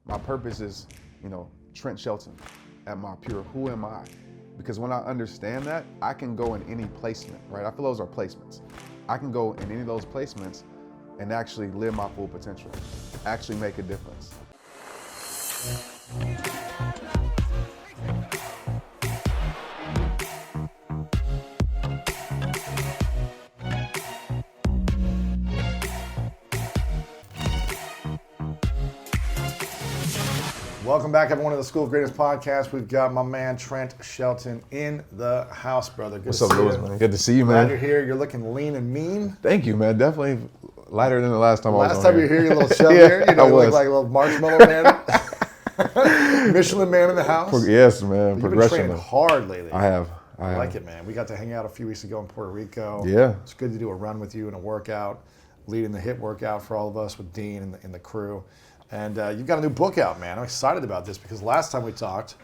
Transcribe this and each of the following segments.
My purpose is, Trent Shelton at my pure who am I? Because when I understand that, I can go in any placement, right? I feel those are placements. I can go in any of those placements and actually live my full potential, actually make a difference. Welcome back, everyone, to the School of Greatness podcast. We've got my man Trent Shelton in the house, brother. Good What's to up, see Louis, you. man? Good to see you, Glad man. you're here. You're looking lean and mean. Thank you, man. Definitely lighter than the last time I was on Last time here. you were here, you're a little chubbier. Yeah, You I look like a little marshmallow man. Michelin man in the house. Yes, man. You've been training hard lately. I have. I like it, man. We got to hang out a few weeks ago in Puerto Rico. Yeah. It's good to do a run with you and a workout, leading the HIIT workout for all of us with Dean and the crew. And you've got a new book out, man. I'm excited about this because last time we talked,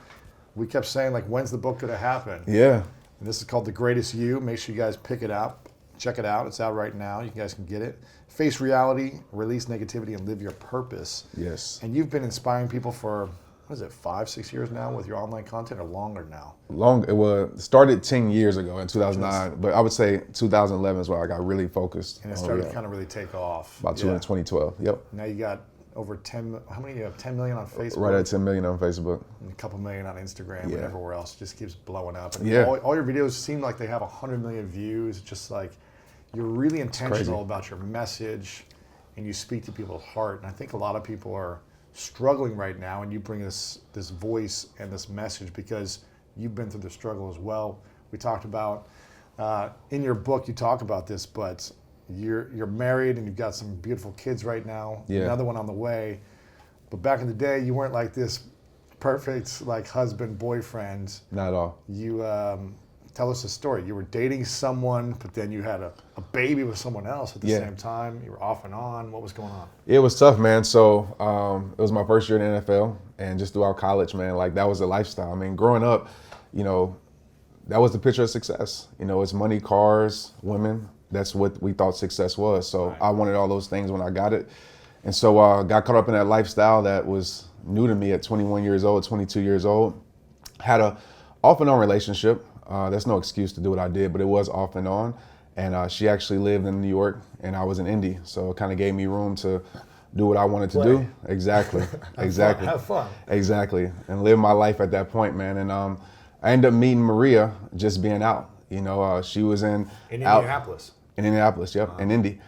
we kept saying, like, when's the book going to happen? Yeah. And this is called The Greatest You. Make sure you guys pick it up. Check it out. It's out right now. You guys can get it. Face reality, release negativity, and live your purpose. Yes. And you've been inspiring people for, 5-6 years now with your online content, or longer now? It started 10 years ago in 2009, but I would say 2011 is where I got really focused. And it started to kind of really take off. About 2012, yep. Now you got over 10, how many you have? 10 million on Facebook? Right at 10 million on Facebook. And a couple million on Instagram and everywhere else. It just keeps blowing up. And Yeah. all your videos seem like they have 100 million views. Just like you're really intentional about your message and you speak to people's heart. And I think a lot of people are struggling right now, and you bring this voice and this message because you've been through the struggle as well. We talked about, in your book you talk about this, but you're married and you've got some beautiful kids right now. Yeah. Another one on the way. But back in the day, you weren't like this perfect like husband, boyfriend. Not at all. You tell us a story. You were dating someone, but then you had a baby with someone else at the same time. You were off and on. What was going on? It was tough, man. So it was my first year in the NFL, and just throughout college, man, like that was a lifestyle. I mean, growing up, that was the picture of success. It's money, cars, women. That's what we thought success was. So I wanted all those things when I got it. And so got caught up in that lifestyle that was new to me at 21 years old, 22 years old. Had a off and on relationship. That's no excuse to do what I did, but it was off and on. And she actually lived in New York and I was in Indy. So it kind of gave me room to do what I wanted to do. Exactly. Exactly. Have fun. Exactly. And live my life at that point, man. And I ended up meeting Maria just being out. She was in Indianapolis. In Indianapolis, yep, in Indy.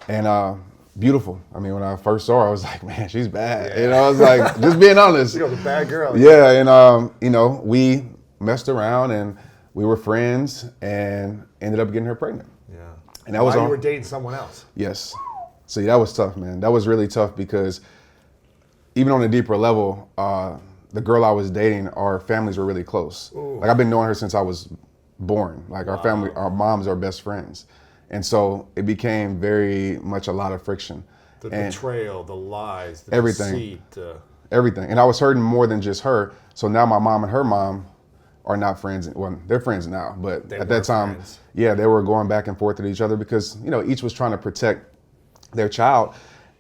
And beautiful. I mean, when I first saw her, I was like, man, she's bad. Yeah. I was like, just being honest. She was a bad girl. Yeah, and we messed around and we were friends and ended up getting her pregnant. Yeah. And that was While you were dating someone else. Yes. See, that was tough, man. That was really tough because even on a deeper level, the girl I was dating, our families were really close. Ooh. Like I've been knowing her since I was born. Like our family, our moms are best friends. And so it became very much a lot of friction. The betrayal, the lies, the everything. deceit. Everything. And I was hurting more than just her. So now my mom and her mom are not friends. Well, they're friends now, but at that time, they were going back and forth with each other because, each was trying to protect their child.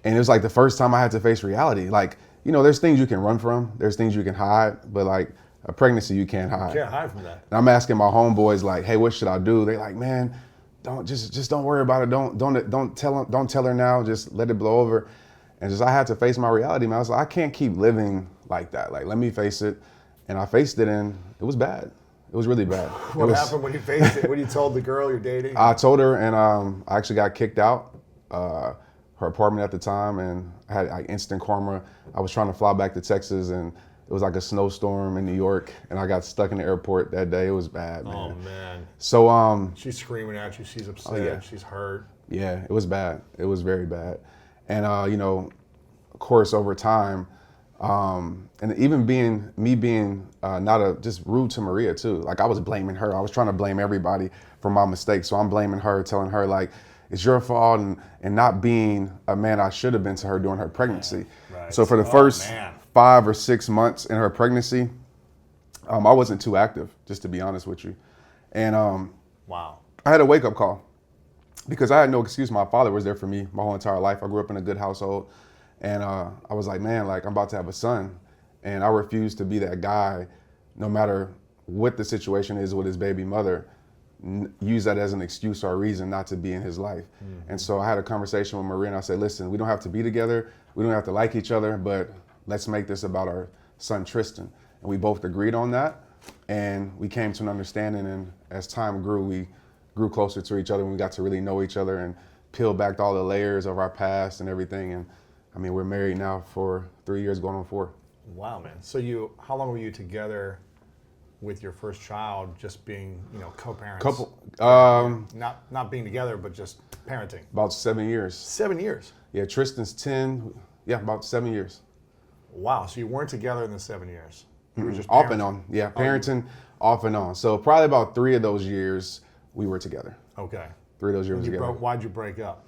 And it was like the first time I had to face reality. Like, there's things you can run from, there's things you can hide, but like a pregnancy you can't hide. You can't hide from that. And I'm asking my homeboys like, hey, what should I do? They're like, man, don't worry about it. Don't tell her now. Just let it blow over. And I had to face my reality, man. I was like, I can't keep living like that. Like, let me face it. And I faced it, and it was bad. It was really bad. What happened when you faced it? When you told the girl you're dating? I told her, and I actually got kicked out her apartment at the time, and I had like instant karma. I was trying to fly back to Texas, and it was like a snowstorm in New York, and I got stuck in the airport that day. It was bad, man. Oh man. So she's screaming at you. She's upset. She's hurt. Yeah, it was bad. It was very bad. And of course, over time, and even being not just rude to Maria too. Like I was blaming her. I was trying to blame everybody for my mistakes. So I'm blaming her, telling her like it's your fault, and not being a man I should have been to her during her pregnancy. Right. So for the first 5 or 6 months in her pregnancy, I wasn't too active, just to be honest with you. And wow, I had a wake up call because I had no excuse. My father was there for me my whole entire life. I grew up in a good household. And I was like, man, like I'm about to have a son, and I refuse to be that guy, no matter what the situation is with his baby mother, use that as an excuse or a reason not to be in his life. And so I had a conversation with Maria and I said, listen, we don't have to be together. We don't have to like each other, but let's make this about our son, Tristan. And we both agreed on that. And we came to an understanding. And as time grew, we grew closer to each other and we got to really know each other and peel back all the layers of our past and everything. And I mean, we're married now for 3 years, going on 4. Wow, man. So how long were you together with your first child, just being, co-parents? Not being together, but just parenting. About 7 years. 7 years. Yeah, Tristan's 10. Yeah, about 7 years. Wow. So you weren't together in the 7 years. You were just off and on. Yeah, parenting off and on. So probably about 3 of those years we were together. Okay. 3 of those years together. Why'd you break up?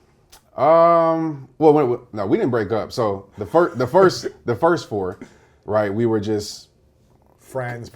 Well, no, we didn't break up. So the first 4, right? We were just friends,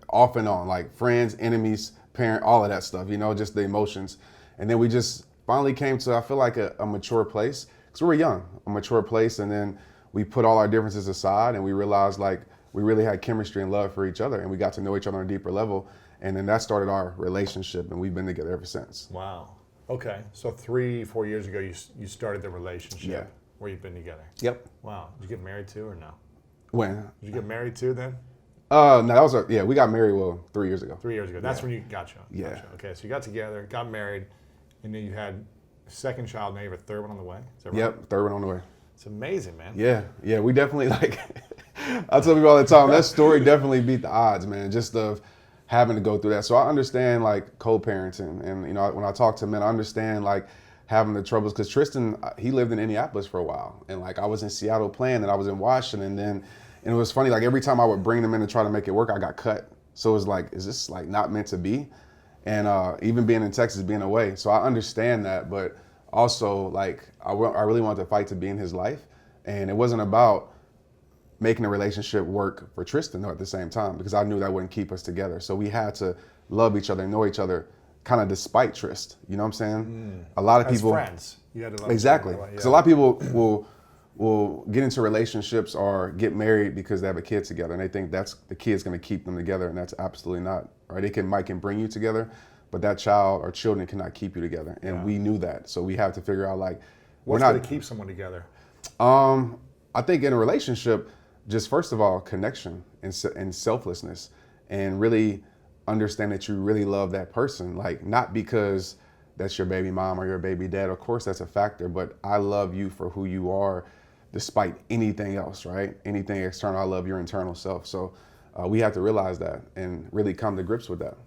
off and on, like friends, enemies, parent, all of that stuff. Just the emotions, and then we just finally came to, I feel like a mature place, because we were young, a mature place, and then we put all our differences aside, and we realized like we really had chemistry and love for each other, and we got to know each other on a deeper level, and then that started our relationship, and we've been together ever since. Wow. Okay, so 3-4 years ago, you started the relationship. Yeah. Where you've been together. Yep. Wow. Did you get married too, or no? When? Did you get married too then? No, that was we got married 3 years ago. 3 years ago. That's when you gotcha. Yeah. Okay, so you got together, got married, and then you had a second child. Now you have a third one on the way. Is that right? Yep, third one on the way. It's amazing, man. Yeah. We definitely I tell people all the time, that story definitely beat the odds, man. Just of having to go through that. So I understand like co-parenting, and when I talk to men, I understand like having the troubles, because Tristan, he lived in Indianapolis for a while, and like I was in Seattle playing, and I was in Washington, and it was funny, like every time I would bring them in to try to make it work, I got cut. So it was like, is this like not meant to be? And even being in Texas, being away. So I understand that, but also like I really wanted to fight to be in his life, and it wasn't about making a relationship work for Tristan though at the same time, because I knew that wouldn't keep us together. So we had to love each other and know each other kind of despite Trist. You know what I'm saying? A lot of people, friends, you had to love exactly, each other. because a lot of people will get into relationships or get married because they have a kid together, and they think that's the kid's going to keep them together, and that's absolutely not, right? It might bring you together, but that child or children cannot keep you together, and we knew that. So we have to figure out like, what's going to keep someone together? I think in a relationship, just first of all, connection and selflessness, and really understand that you really love that person. Like, not because that's your baby mom or your baby dad. Of course, that's a factor, but I love you for who you are despite anything else, right? Anything external, I love your internal self. So we have to realize that and really come to grips with that.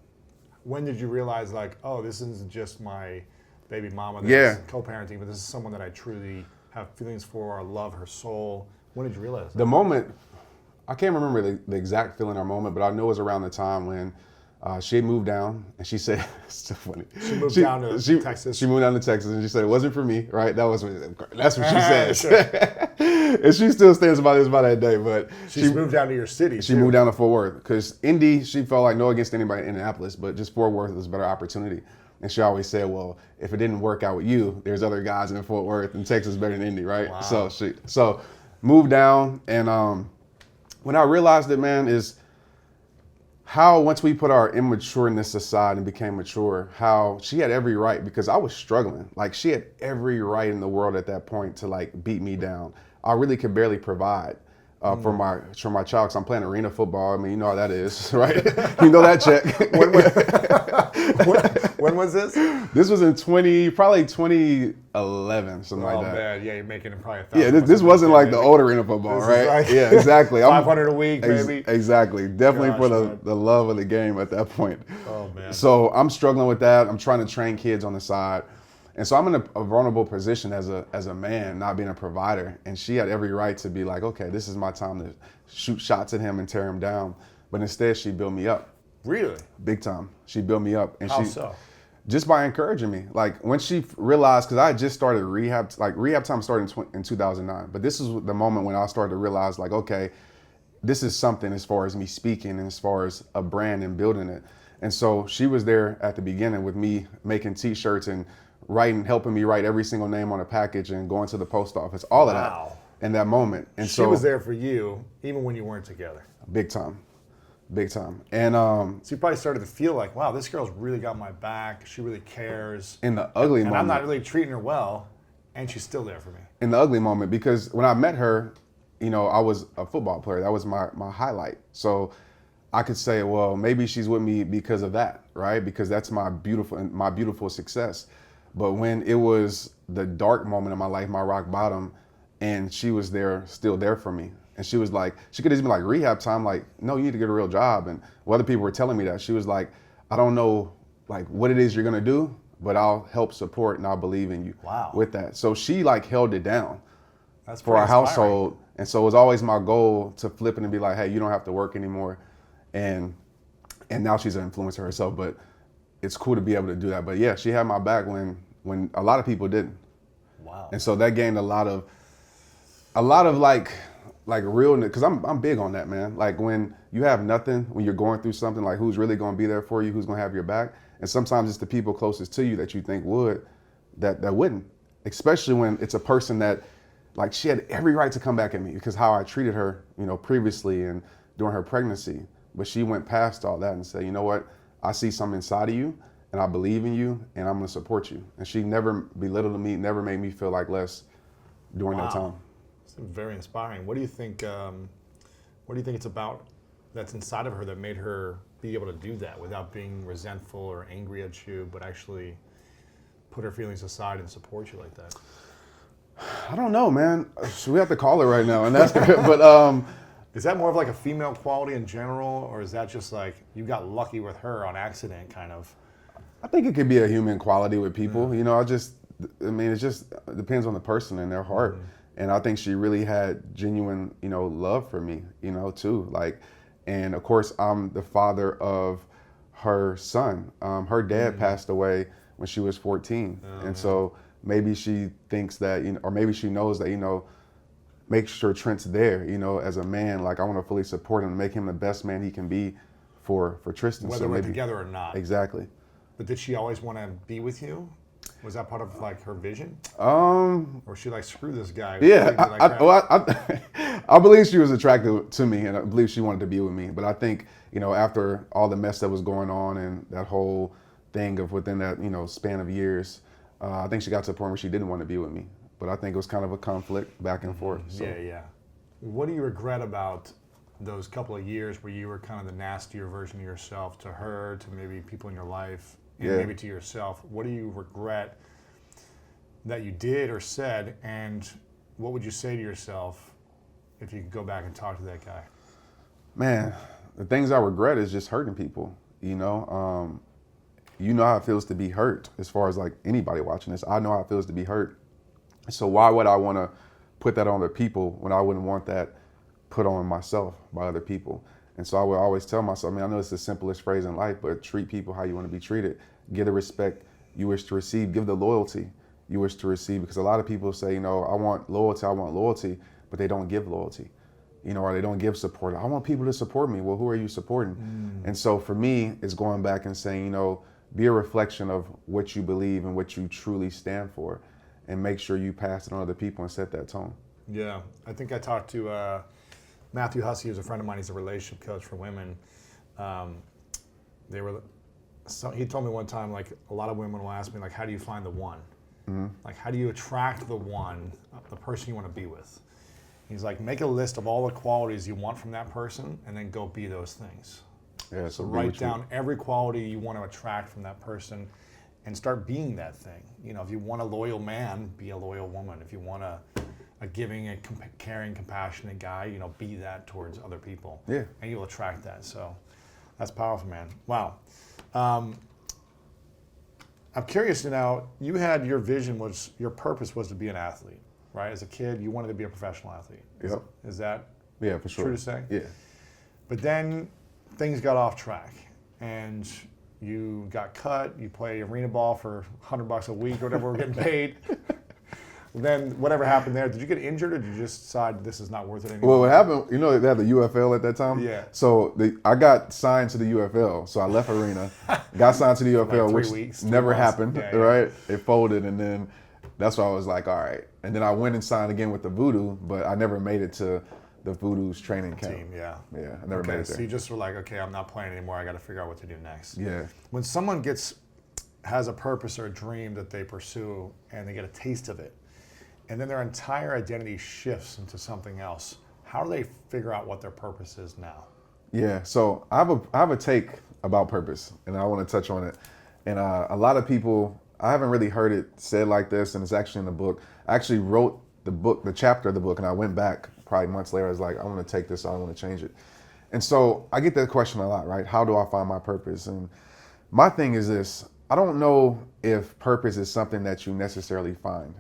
When did you realize like, oh, this isn't just my baby mama that's co-parenting, but this is someone that I truly have feelings for, or love her soul? When did you realize that? The moment, I can't remember the exact feeling or moment, but I know it was around the time when she had moved down, and she said, it's so funny. She moved down to Texas. She moved down to Texas, and she said, it wasn't for me, right? That's what she said. And she still stands by this by that day, but she moved down to your city. She moved down to Fort Worth, because Indy, she felt like, no against anybody in Indianapolis, but just Fort Worth was a better opportunity. And she always said, well, if it didn't work out with you, there's other guys in Fort Worth, and Texas is better than Indy, right? Wow. So moved down, and when I realized it, man, is how once we put our immatureness aside and became mature, how she had every right, because I was struggling. Like, she had every right in the world at that point to like beat me down. I really could barely provide for my child, because I'm playing arena football. I mean, you know how that is, right? You know that check. When was this? This was in probably 2011, something like that. Oh man, yeah, you're making it probably $1,000. Yeah, this wasn't like the old arena football, right? Like, yeah, exactly. 500 a week, maybe. Exactly. Definitely. Gosh, for man. the love of the game at that point. Oh man. So I'm struggling with that. I'm trying to train kids on the side. And so I'm in a vulnerable position as a man, not being a provider. And she had every right to be like, okay, this is my time to shoot shots at him and tear him down. But instead, she built me up. Really? Big time. She built me up. And How so? Just by encouraging me. Like, when she realized, because I had just started rehab, like rehab time started in 2009. But this is the moment when I started to realize, like, okay, this is something as far as me speaking and as far as a brand and building it. And so she was there at the beginning with me making T-shirts and helping me write every single name on a package and going to the post office, all of that. in that moment. And she was there for you even when you weren't together. Big time. Big time. And so you probably started to feel like, wow, this girl's really got my back. She really cares. In the ugly moment. And I'm not really treating her well, and she's still there for me. In the ugly moment, because when I met her, you know, I was a football player. That was my highlight. So I could say, well, maybe she's with me because of that, right? Because that's my beautiful success. But when it was the dark moment of my life, my rock bottom, and she was still there for me. And she was like, she could have just been like, rehab time, like, no, you need to get a real job. And other people were telling me that. She was like, I don't know like what it is you're gonna do, but I'll help support and I'll believe in you. Wow. With that. So she like held it down. That's for our inspiring. household. And so it was always my goal to flip it and be like, hey, you don't have to work anymore. And now she's an influencer herself, but it's cool to be able to do that. But yeah, she had my back when a lot of people didn't. Wow. And so that gained a lot of like realness, because I'm big on that, man. Like when you have nothing, when you're going through something, like who's really going to be there for you, who's going to have your back. And sometimes it's the people closest to you that you think would, that wouldn't, especially when it's a person that, like, she had every right to come back at me because how I treated her, you know, previously and during her pregnancy. But she went past all that and said, you know what, I see something inside of you and I believe in you and I'm going to support you. And she never belittled me, never made me feel like less during that time. It's very inspiring. What do you think it's about that's inside of her that made her be able to do that without being resentful or angry at you, but actually put her feelings aside and support you like that? I don't know, man. So we have to call her right now and ask her. But is that more of like a female quality in general, or is that just like you got lucky with her on accident, kind of? I think it could be a human quality with people. You know, it just depends on the person and their heart. And I think she really had genuine, you know, love for me, you know, too. Like, and of course, I'm the father of her son. Her dad passed away when she was 14, and so maybe she thinks that, you know, or maybe she knows that, you know, make sure Trent's there, you know, as a man. Like, I want to fully support him and make him the best man he can be for Tristan. Whether we're together or not. Exactly. But did she always want to be with you? Was that part of like her vision? Or was she like, screw this guy? Yeah, I believe she was attracted to me, and I believe she wanted to be with me. But I think, you know, after all the mess that was going on and that whole thing of within that, you know, span of years, I think she got to the point where she didn't want to be with me. But I think it was kind of a conflict back and forth. So. Yeah. What do you regret about those couple of years where you were kind of the nastier version of yourself to her, to maybe people in your life, and maybe to yourself? What do you regret that you did or said, and what would you say to yourself if you could go back and talk to that guy? Man, the things I regret is just hurting people, you know? You know how it feels to be hurt, as far as like anybody watching this. I know how it feels to be hurt. So why would I want to put that on other people when I wouldn't want that put on myself by other people? And so I would always tell myself, I mean, I know it's the simplest phrase in life, but treat people how you want to be treated. Give the respect you wish to receive. Give the loyalty you wish to receive. Because a lot of people say, you know, I want loyalty, but they don't give loyalty, you know, or they don't give support. I want people to support me. Well, who are you supporting? And so for me, it's going back and saying, you know, be a reflection of what you believe and what you truly stand for, and make sure you pass it on to other people and set that tone. Yeah, I think I talked to Matthew Hussey, who's a friend of mine. He's a relationship coach for women. He told me one time, like, a lot of women will ask me, like, how do you find the one? Like, how do you attract the one, the person you want to be with? He's like, make a list of all the qualities you want from that person, and then go be those things. Yeah, so write down every quality you want to attract from that person, and start being that thing. You know, if you want a loyal man, be a loyal woman. If you want a giving, a caring, compassionate guy, you know, be that towards other people. Yeah. And you'll attract that. So that's powerful, man. Wow. I'm curious to know, you had your vision was, your purpose was to be an athlete, right? As a kid, you wanted to be a professional athlete. Is that for sure. True to say? Yeah. But then things got off track, and you got cut. You play arena ball for $100 a week or whatever we're getting paid. Then whatever happened there, did you get injured, or did you just decide this is not worth it anymore? Well, what happened, you know, they had the UFL at that time? Yeah. So I got signed to the UFL. So I left arena, got signed to the UFL, like which weeks, never months. happened, Yeah. right? It folded, and then that's why I was like, all right. And then I went and signed again with the Voodoo, but I never made it to the Voodoo's training camp. Team, yeah. Yeah, I never made it there. So you just were like, okay, I'm not playing anymore. I got to figure out what to do next. Yeah. When someone has a purpose or a dream that they pursue and they get a taste of it, and then their entire identity shifts into something else, how do they figure out what their purpose is now? Yeah, so I have a take about purpose, and I want to touch on it. And a lot of people, I haven't really heard it said like this, and it's actually in the book. I actually wrote the chapter of the book, and I went back probably months later. I was like, I want to take this, I want to change it. And so I get that question a lot, right? How do I find my purpose? And my thing is this: I don't know if purpose is something that you necessarily find.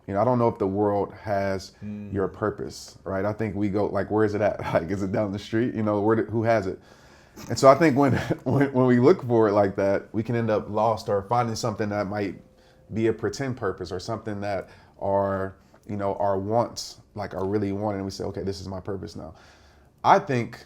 You know, I don't know if the world has your purpose, right? I think we go like, where is it at? Like, is it down the street? You know, who has it? And so I think when we look for it like that, we can end up lost or finding something that might be a pretend purpose or something that our wants like are really wanted, and we say, okay, this is my purpose now. I think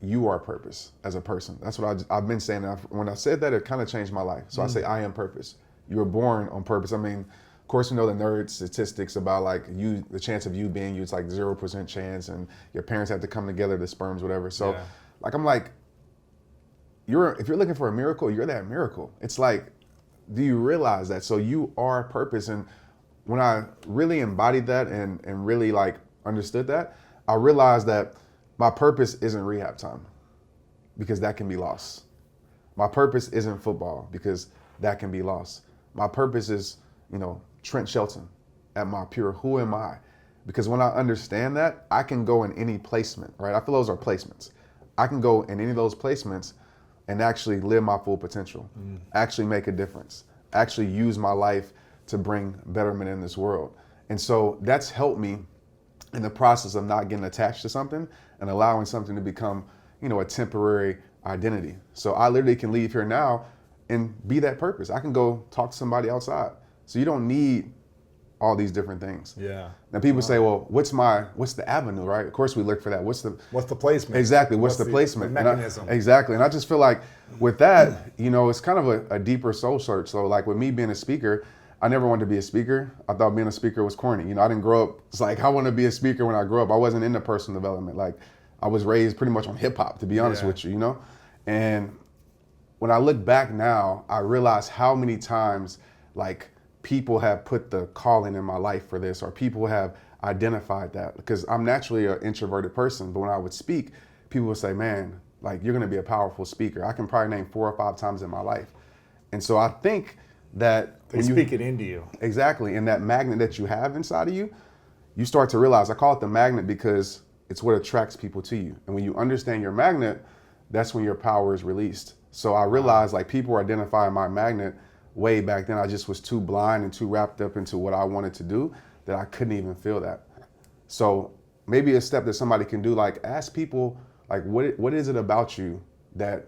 you are purpose as a person. That's what I've been saying. When I said that, it kind of changed my life. So I say I am purpose. You were born on purpose. I mean, of course, you know the nerd statistics about like the chance of you being you, it's like 0% chance, and your parents have to come together, the sperms, whatever. So like, I'm like, if you're looking for a miracle, you're that miracle. It's like, do you realize that? So you are purpose. And when I really embodied that and really like understood that, I realized that my purpose isn't rehab time, because that can be lost. My purpose isn't football, because that can be lost. My purpose is, Trent Shelton at my pure who am I? Because when I understand that, I can go in any placement, right? I feel those are placements. I can go in any of those placements and actually live my full potential, actually make a difference, actually use my life to bring betterment in this world. And so that's helped me in the process of not getting attached to something and allowing something to become, a temporary identity. So I literally can leave here now and be that purpose. I can go talk to somebody outside. So you don't need all these different things. Yeah. Now people say, well, what's the avenue, right? Of course we look for that. What's the placement? Exactly. What's the placement? The mechanism. Exactly. And I just feel like with that, it's kind of a deeper soul search. So like with me being a speaker, I never wanted to be a speaker. I thought being a speaker was corny. I didn't grow up. It's like, I want to be a speaker when I grew up. I wasn't into personal development. Like I was raised pretty much on hip hop, to be honest with you, And when I look back now, I realize how many times like people have put the calling in my life for this, or people have identified that, because I'm naturally an introverted person. But when I would speak, people would say, man, like you're going to be a powerful speaker. I can probably name 4 or 5 times in my life. And so I think that they speak it into you. Exactly. And that magnet that you have inside of you, you start to realize, I call it the magnet because it's what attracts people to you. And when you understand your magnet, that's when your power is released. So I realized like people were identifying my magnet way back then. I just was too blind and too wrapped up into what I wanted to do that I couldn't even feel that. So maybe a step that somebody can do, like ask people, like what is it about you that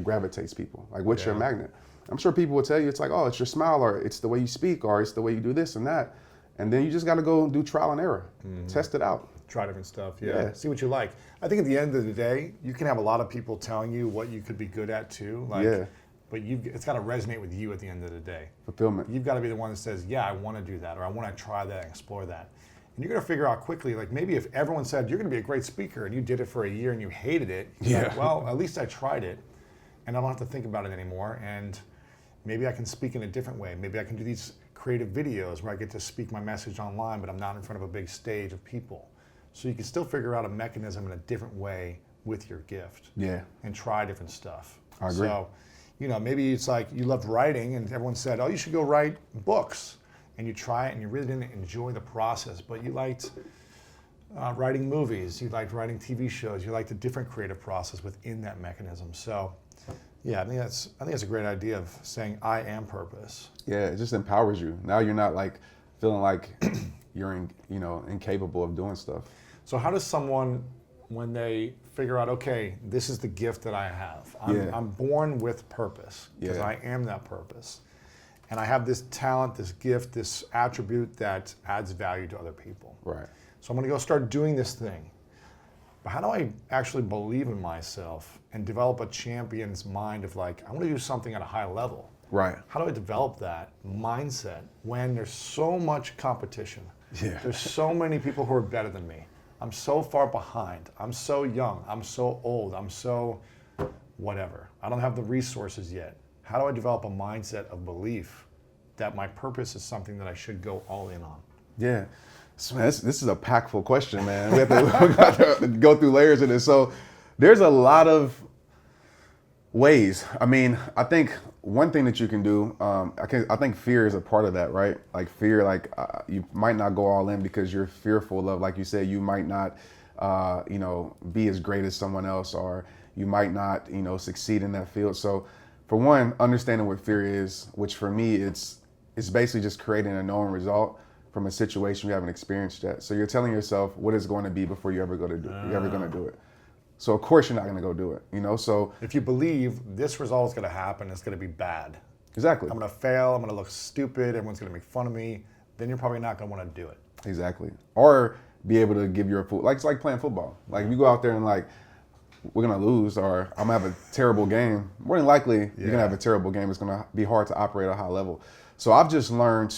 gravitates people? Like what's your magnet? I'm sure people will tell you it's like, oh, it's your smile, or it's the way you speak, or it's the way you do this and that. And then you just got to go do trial and error, test it out. Try different stuff, yeah. See what you like. I think at the end of the day, you can have a lot of people telling you what you could be good at too. But it's got to resonate with you at the end of the day. Fulfillment. You've got to be the one that says, yeah, I want to do that, or I want to try that and explore that. And you're going to figure out quickly, like maybe if everyone said, you're going to be a great speaker, and you did it for a year and you hated it, like, well, at least I tried it, and I don't have to think about it anymore, and maybe I can speak in a different way. Maybe I can do these creative videos where I get to speak my message online, but I'm not in front of a big stage of people. So you can still figure out a mechanism in a different way with your gift. Yeah. And try different stuff. I agree. So, maybe it's like you loved writing and everyone said, oh, you should go write books. And you try it and you really didn't enjoy the process, but you liked writing movies, you liked writing TV shows, you liked a different creative process within that mechanism. So, yeah, I think that's a great idea of saying I am purpose. Yeah, it just empowers you. Now you're not like feeling like you're incapable of doing stuff. So how does someone, when they figure out, okay, this is the gift that I have. I'm born with purpose because I am that purpose. And I have this talent, this gift, this attribute that adds value to other people. Right. So I'm going to go start doing this thing. But how do I actually believe in myself and develop a champion's mind of like, I want to do something at a high level? Right. How do I develop that mindset when there's so much competition? Yeah. There's so many people who are better than me. I'm so far behind. I'm so young. I'm so old. I'm so whatever. I don't have the resources yet. How do I develop a mindset of belief that my purpose is something that I should go all in on? Yeah. So, man, this is a packful question, man. We have to go through layers of this. So there's a lot of ways. I mean, I think one thing that you can do, I think fear is a part of that, right? Like fear, you might not go all in because you're fearful of, like you said, you might not, be as great as someone else, or you might not, succeed in that field. So for one, understanding what fear is, which for me, it's basically just creating a known result from a situation you haven't experienced yet. So you're telling yourself what it's going to be before you're ever going to do it. So of course you're not going to go do it, So if you believe this result is going to happen, it's going to be bad. Exactly. I'm going to fail. I'm going to look stupid. Everyone's going to make fun of me. Then you're probably not going to want to do it. Exactly. Or be able to give your full, like it's like playing football. Like if you go out there and we're going to lose, or I'm going to have a terrible game, more than likely you're going to have a terrible game. It's going to be hard to operate at a high level. So I've just learned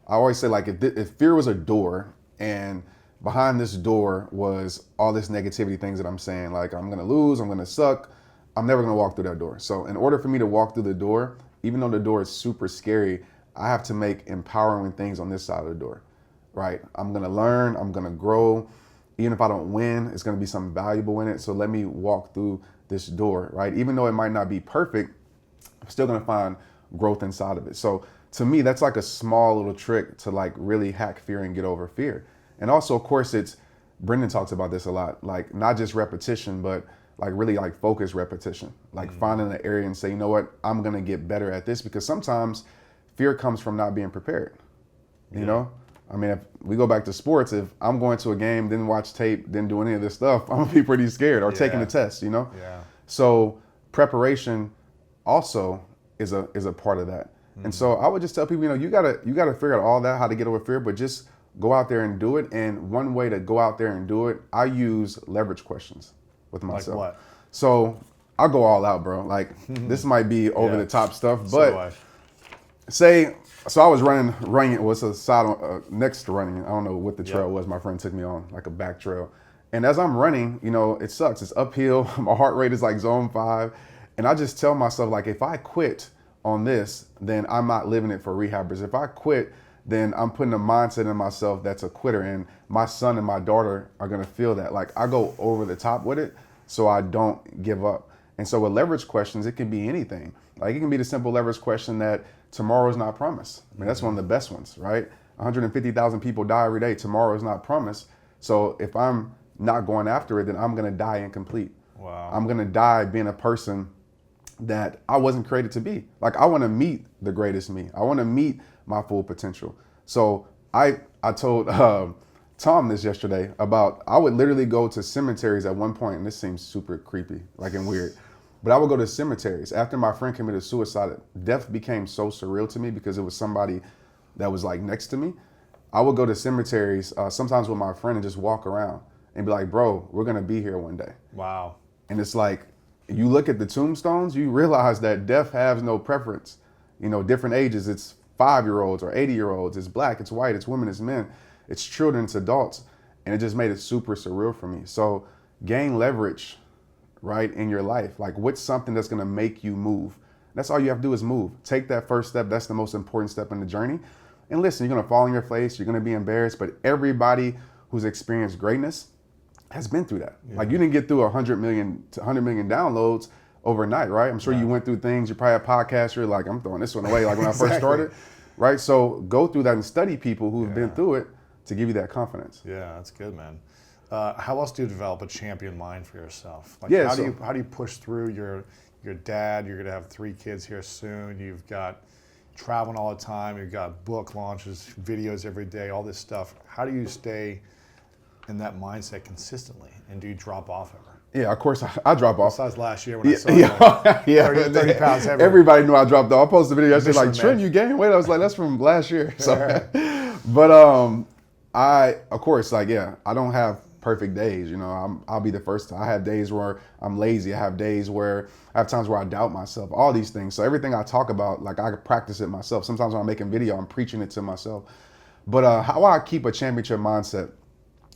I always say, if fear was a door, and behind this door was all this negativity things that I'm saying, like I'm going to lose, I'm going to suck, I'm never going to walk through that door. So in order for me to walk through the door, even though the door is super scary, I have to make empowering things on this side of the door, right? I'm going to learn, I'm going to grow. Even if I don't win, it's going to be something valuable in it. So let me walk through this door, right? Even though it might not be perfect, I'm still going to find growth inside of it. So to me, that's like a small little trick to really hack fear and get over fear. And also, of course, Brendan talks about this a lot, not just repetition, but really focused repetition, finding an area and say, you know what, I'm going to get better at this, because sometimes fear comes from not being prepared. You know, I mean, if we go back to sports, if I'm going to a game, didn't watch tape, didn't do any of this stuff, I'm going to be pretty scared, or taking the test, Yeah. So preparation also is a part of that. And so I would just tell people, you gotta figure out all that, how to get over fear, but just go out there and do it. And one way to go out there and do it, I use leverage questions with myself. Like what? So I'll go all out, bro. This might be over the top stuff, but so I was running. What's a side next to running? I don't know what the trail was. My friend took me on a back trail, and as I'm running, it sucks. It's uphill. My heart rate is zone 5, and I just tell myself if I quit on this, then I'm not living it for rehabbers. If I quit, then I'm putting a mindset in myself that's a quitter, and my son and my daughter are gonna feel that. I go over the top with it so I don't give up. And so with leverage questions, it can be anything. It can be the simple leverage question that tomorrow's not promised. I mean, that's one of the best ones, right? 150,000 people die every day. Tomorrow is not promised. So if I'm not going after it, then I'm gonna die incomplete. Wow. I'm gonna die being a person that I wasn't created to be. I want to meet the greatest me. I want to meet my full potential. So I told Tom this yesterday about, I would literally go to cemeteries at one point, and this seems super creepy, and weird, but I would go to cemeteries. After my friend committed suicide, death became so surreal to me because it was somebody that was next to me. I would go to cemeteries sometimes with my friend and just walk around and be like, bro, we're going to be here one day. Wow. And it's you look at the tombstones, you realize that death has no preference. Different ages, it's 5-year-olds or 80-year-olds, it's black, it's white, it's women, it's men, it's children, it's adults. And it just made it super surreal for me. So gain leverage, right, in your life. What's something that's gonna make you move? That's all you have to do is move. Take that first step. That's the most important step in the journey. And listen, you're gonna fall on your face, you're gonna be embarrassed, but everybody who's experienced greatness has been through that. You didn't get through 100 million downloads overnight, right? I'm sure you went through things. You probably had podcasts. You're I'm throwing this one away. When I first started, right? So go through that and study people who've been through it to give you that confidence. Yeah, that's good, man. How else do you develop a champion mind for yourself? How do you push through your dad? You're gonna have 3 kids here soon. You've got traveling all the time. You've got book launches, videos every day, all this stuff. How do you stay in that mindset consistently, and do you drop off ever? Yeah, of course I drop off. Besides last year when I saw you 30 pounds heavier. Everybody knew I dropped off. I posted a video yesterday Trent, you gained weight. I was that's from last year. So, but I, of course, I don't have perfect days. You know, I'll be the first. I have days where I'm lazy. I have days where I have times where I doubt myself. All these things. So everything I talk about, like I practice it myself. Sometimes when I'm making video, I'm preaching it to myself. But how I keep a championship mindset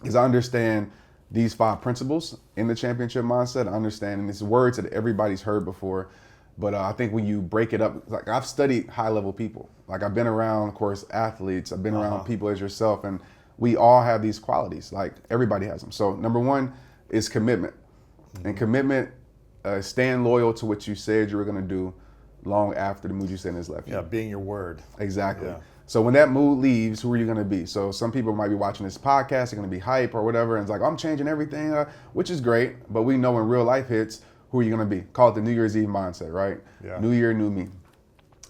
is I understand these 5 principles in the championship mindset. I understand, and it's words that everybody's heard before. But I think when you break it up, like I've studied high level people. Like I've been around, of course, athletes. I've been around people as yourself, and we all have these qualities. Like everybody has them. So number 1 is commitment. And commitment, staying loyal to what you said you were going to do long after the mood you said has left you. Yeah, being your word. Exactly. Yeah. So when that mood leaves, who are you going to be? So some people might be watching this podcast, they're going to be hype or whatever, and it's like, I'm changing everything, which is great. But we know when real life hits, who are you going to be? Call it the New Year's Eve mindset, right? Yeah. New year, new me.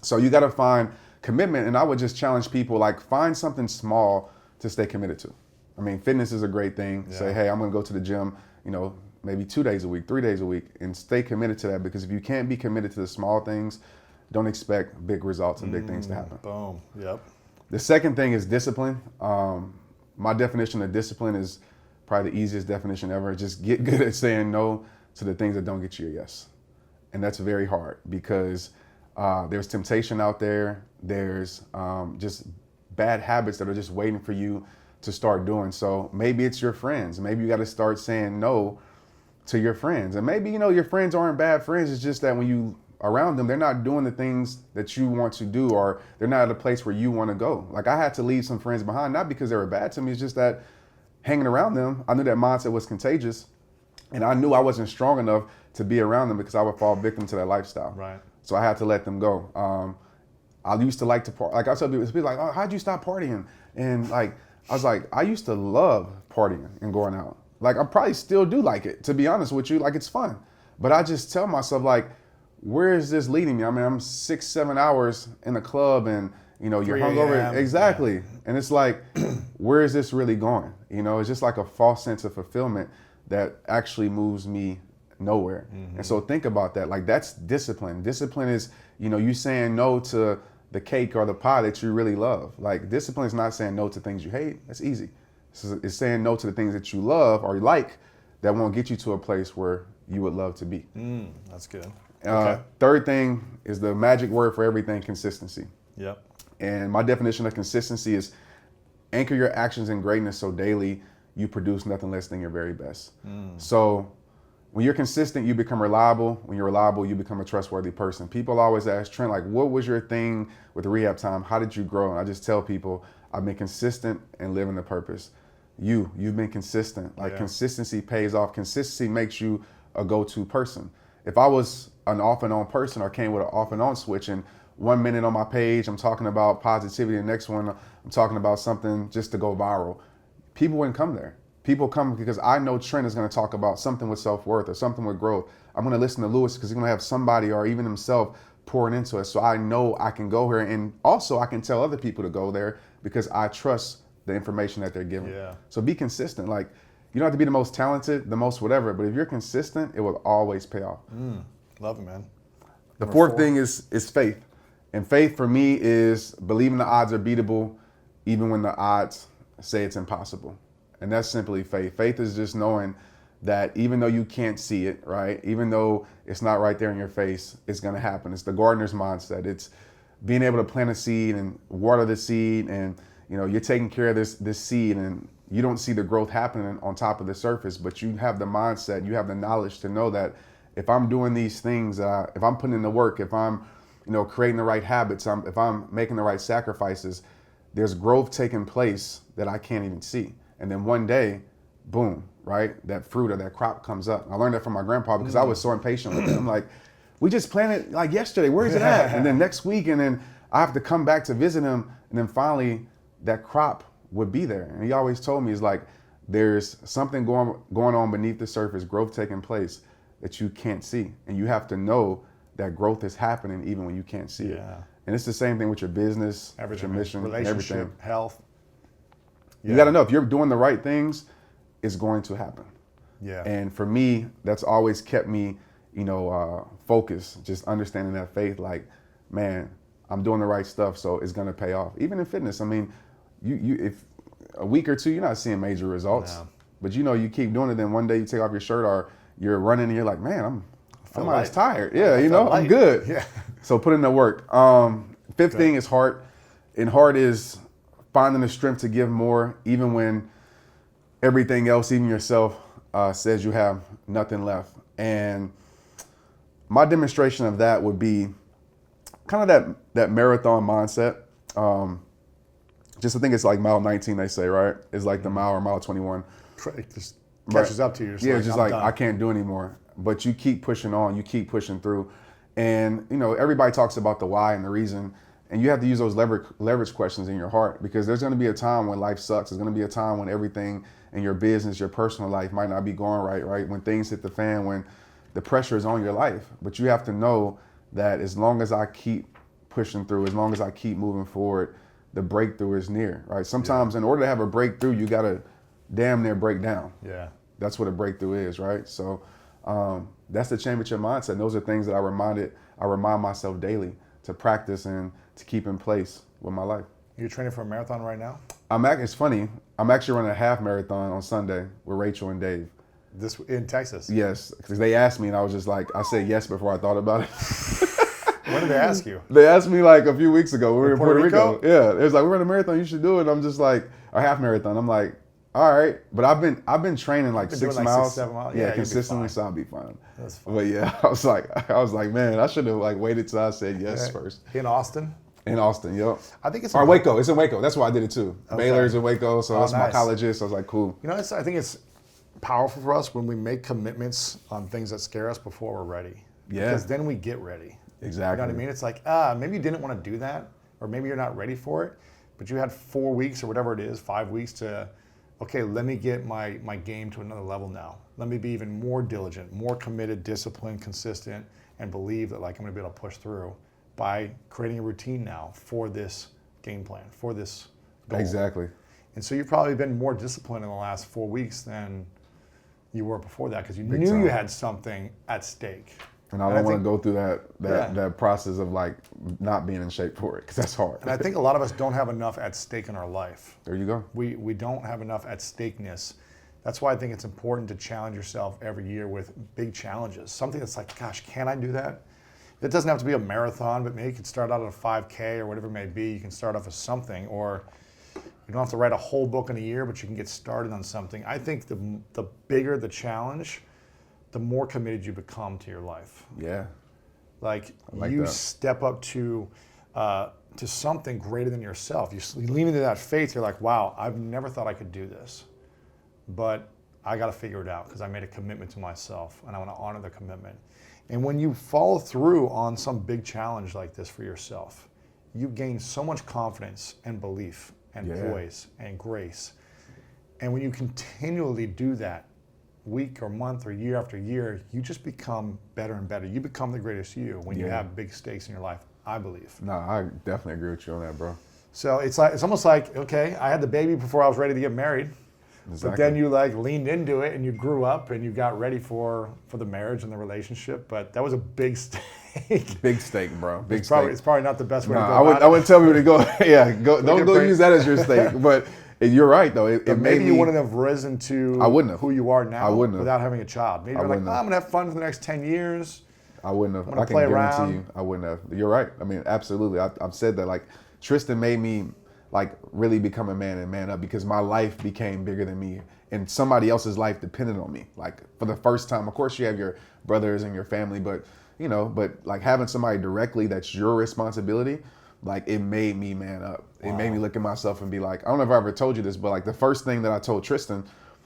So you got to find commitment, and I would just challenge people, like find something small to stay committed to. I mean, fitness is a great thing. Yeah. Say, hey, I'm going to go to the gym, you know, maybe 2 days a week, 3 days a week, and stay committed to that, because if you can't be committed to the small things, don't expect big results and big things to happen. Boom. Yep. The second thing is discipline. My definition of discipline is probably the easiest definition ever. Just get good at saying no to the things that don't get you a yes. And that's very hard, because there's temptation out there. There's just bad habits that are just waiting for you to start doing. So maybe it's your friends. Maybe you got to start saying no to your friends. And maybe, you know, your friends aren't bad friends. It's just that when you around them, they're not doing the things that you want to do, or they're not at a place where you want to go. Like I had to leave some friends behind, not because they were bad to me. It's just that hanging around them, I knew that mindset was contagious, and I knew I wasn't strong enough to be around them because I would fall victim to that lifestyle. Right. So I had to let them go. I used to like to party. Like I tell people like, oh, how'd you stop partying? And like, I was like, I used to love partying and going out. Like I probably still do like it, to be honest with you. Like it's fun. But I just tell myself, like, where is this leading me? I mean, I'm 6-7 hours in the club, and you know, you're 3 hungover. a.m. Exactly. Yeah. And it's like, where is this really going? You know, it's just like a false sense of fulfillment that actually moves me nowhere. And so think about that. Like that's discipline. Discipline is, you know, you saying no to the cake or the pie that you really love. Like discipline is not saying no to things you hate. That's easy. It's saying no to the things that you love or like that won't get you to a place where you would love to be. That's good. Third thing is the magic word for everything: consistency. Yep. And my definition of consistency is anchor your actions in greatness so daily you produce nothing less than your very best. So when you're consistent, you become reliable. When you're reliable, you become a trustworthy person. People always ask, Trent, like, what was your thing with rehab time? How did you grow? And I just tell people, I've been consistent and living the purpose. You've been consistent. Like consistency pays off. Consistency makes you a go-to person. If I was an off and on person, or came with an off and on switch, and 1 minute on my page I'm talking about positivity, the next one I'm talking about something just to go viral, people wouldn't come there. People come because I know Trent is going to talk about something with self-worth or something with growth. I'm going to listen to Lewis because he's going to have somebody or even himself pouring into it. So I know I can go here, and also I can tell other people to go there because I trust the information that they're giving. Yeah. So be consistent. Like, you don't have to be the most talented, the most whatever, but if you're consistent, it will always pay off. Love it, man. The fourth thing is faith. And faith for me is believing the odds are beatable even when the odds say it's impossible. And that's simply faith. Faith is just knowing that even though you can't see it, right? Even though it's not right there in your face, it's going to happen. It's the gardener's mindset. It's being able to plant a seed and water the seed, and you know, you're taking care of this seed, and you don't see the growth happening on top of the surface, but you have the mindset, you have the knowledge to know that if I'm doing these things, if I'm putting in the work, if I'm, you know, creating the right habits, if I'm making the right sacrifices, there's growth taking place that I can't even see. And then one day, boom, right? That fruit or that crop comes up. I learned that from my grandpa because I was so impatient with it. I'm like, we just planted like yesterday. Where is it at? And then next week, and then I have to come back to visit him. And then finally that crop would be there. And he always told me, it's like, there's something going on beneath the surface, growth taking place that you can't see. And you have to know that growth is happening even when you can't see it. And it's the same thing with your business, with your mission, relationship, everything. Health. You got to know if you're doing the right things, it's going to happen. Yeah. And for me, that's always kept me, you know, focused, just understanding that faith, like, man, I'm doing the right stuff, so it's going to pay off. Even in fitness, I mean, you if a week or two, you're not seeing major results. But you keep doing it, then one day you take off your shirt or you're running and you're like, man, I'm not as tired. Yeah, I'm good. Yeah. So put in the work. Fifth thing is heart. And heart is finding the strength to give more, even when everything else, even yourself, says you have nothing left. And my demonstration of that would be kind of that marathon mindset. Just I think it's like mile 19, they say, right? It's like the mile or mile 21. It just catches up to you. It's just like I can't do anymore. But you keep pushing on, you keep pushing through. And, everybody talks about the why and the reason. And you have to use those leverage questions in your heart, because there's going to be a time when life sucks. There's going to be a time when everything in your business, your personal life might not be going right? When things hit the fan, when the pressure is on your life. But you have to know that as long as I keep pushing through, as long as I keep moving forward, the breakthrough is near, right? Sometimes in order to have a breakthrough, you got to damn near break down. Yeah. That's what a breakthrough is, right? So that's the championship mindset. And those are things that I remind myself daily to practice and to keep in place with my life. You're training for a marathon right now? It's funny. I'm actually running a half marathon on Sunday with Rachel and Dave. This in Texas? Yes, because they asked me and I was just like, I said yes before I thought about it. When did they ask you? They asked me like a few weeks ago. We were in Puerto Rico? Yeah, it was like, we're running a marathon, you should do it. I'm just like, a half marathon. I'm like, all right, but I've been training like 6 miles. 6, 7 miles. Yeah, consistently, so I'll be fine. That's fine. But yeah, I was like, man, I should have like waited till I said yes first. In Austin? In Austin, yep. I think it's Waco. It's in Waco. That's why I did it too. Okay. Baylor's in Waco, so that's nice. my college is. So I was like, cool. I think it's powerful for us when we make commitments on things that scare us before we're ready. Yeah. Because then we get ready. Exactly. You know what I mean? It's like, maybe you didn't want to do that, or maybe you're not ready for it, but you had 4 weeks or whatever it is, 5 weeks to, okay, let me get my game to another level now. Let me be even more diligent, more committed, disciplined, consistent, and believe that like I'm going to be able to push through by creating a routine now for this game plan, for this goal. Exactly. And so you've probably been more disciplined in the last 4 weeks than you were before that, because you Big knew time. you had something at stake. And I don't want to go through Yeah. that process of like not being in shape for it, because that's hard. And I think a lot of us don't have enough at stake in our life. There you go. We don't have enough at stakeness. That's why I think it's important to challenge yourself every year with big challenges. Something that's like, gosh, can I do that? It doesn't have to be a marathon, but maybe you can start out at a 5K or whatever it may be. You can start off with something, or you don't have to write a whole book in a year, but you can get started on something. I think the bigger the challenge, the more committed you become to your life. Yeah. Like like you that. step up to something greater than yourself. You lean into that faith. You're like, wow, I've never thought I could do this, but I got to figure it out because I made a commitment to myself, and I want to honor the commitment. And when you follow through on some big challenge like this for yourself, you gain so much confidence and belief and poise and grace. And when you continually do that, week or month or year after year, you just become better and better. You become the greatest you when you have big stakes in your life, I believe. No, I definitely agree with you on that, bro. So it's almost like, okay, I had the baby before I was ready to get married. Exactly. But then you like leaned into it and you grew up and you got ready for the marriage and the relationship. But that was a big stake. Big stake, bro. Big It's stake. probably not the best way to go I about wouldn't tell people to go. Yeah, don't go break. use that as your stake. But you're right, though. It But made maybe you me- wouldn't have risen to I wouldn't have. who you are now I wouldn't have. without having a child. Maybe you're like, wouldn't have. I'm going to have fun for the next 10 years. I wouldn't have. gonna I can play guarantee around. you, I wouldn't have. You're right. I mean, absolutely. I've said that. Like, Tristan made me like really become a man and man up, because my life became bigger than me, and somebody else's life depended on me. Like, for the first time, of course, you have your brothers and your family, but like having somebody directly that's your responsibility, like it made me man up. It made me look at myself and be like, I don't know if I ever told you this, but like the first thing that I told Tristan,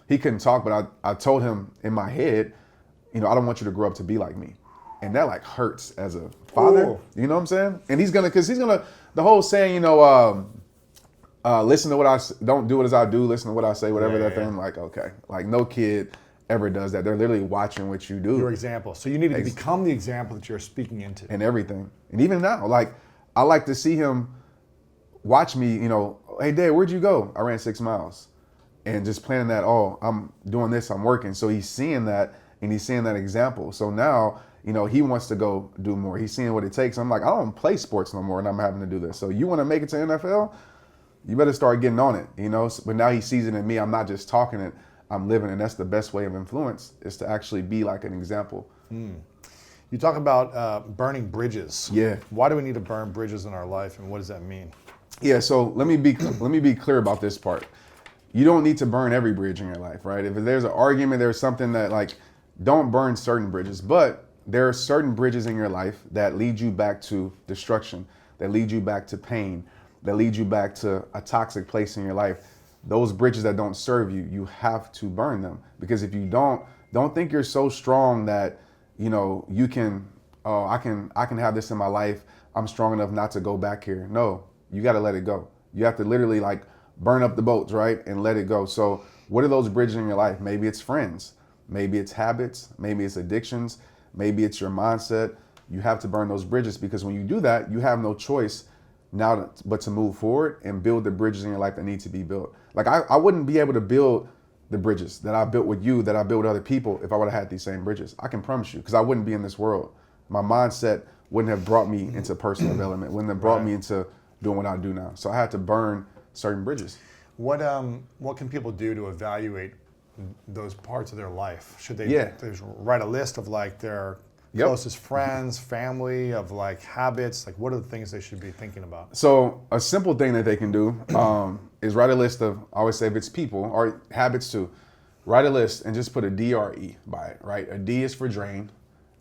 he couldn't talk, but I told him in my head, I don't want you to grow up to be like me. And that like hurts as a father. Ooh. You know what I'm saying? And he's gonna, the whole saying, listen to what don't do it as I do, listen to what I say, whatever Yeah, that thing. Like, okay, like no kid ever does that. They're literally watching what you do. Your example. So you need to become the example that you're speaking into. And everything. And even now, like, I like to see him watch me, hey, Dad, where'd you go? I ran 6 miles. And just planning that, I'm doing this, I'm working. So he's seeing that, and he's seeing that example. So now, he wants to go do more. He's seeing what it takes. I'm like, I don't play sports no more, and I'm having to do this. So you want to make it to NFL? You better start getting on it, But now he sees it in me. I'm not just talking it. I'm living. And that's the best way of influence, is to actually be like an example. You talk about burning bridges. Yeah. Why do we need to burn bridges in our life, and what does that mean? Yeah, so let me be clear about this part. You don't need to burn every bridge in your life, right? If there's an argument, there's something that, like, don't burn certain bridges, but there are certain bridges in your life that lead you back to destruction, that lead you back to pain, that lead you back to a toxic place in your life. Those bridges that don't serve you, you have to burn them. Because if you don't think you're so strong that, you can, I can have this in my life. I'm strong enough not to go back here. No, you got to let it go. You have to literally, like, burn up the boats, right? And let it go. So what are those bridges in your life? Maybe it's friends. Maybe it's habits. Maybe it's addictions. Maybe it's your mindset. You have to burn those bridges, because when you do that, you have no choice now but to move forward and build the bridges in your life that need to be built. Like, I wouldn't be able to build the bridges that I built with you, that I built with other people, if I would have had these same bridges. I can promise you, because I wouldn't be in this world. My mindset wouldn't have brought me into personal development, wouldn't have brought me into doing what I do now. So I had to burn certain bridges. What can people do to evaluate those parts of their life? Should they write a list of, like, their closest friends, family, of, like, habits? Like, what are the things they should be thinking about? So a simple thing that they can do is write a list of, I always say, if it's people or habits too, write a list and just put a D or E by it, right? A D is for drain,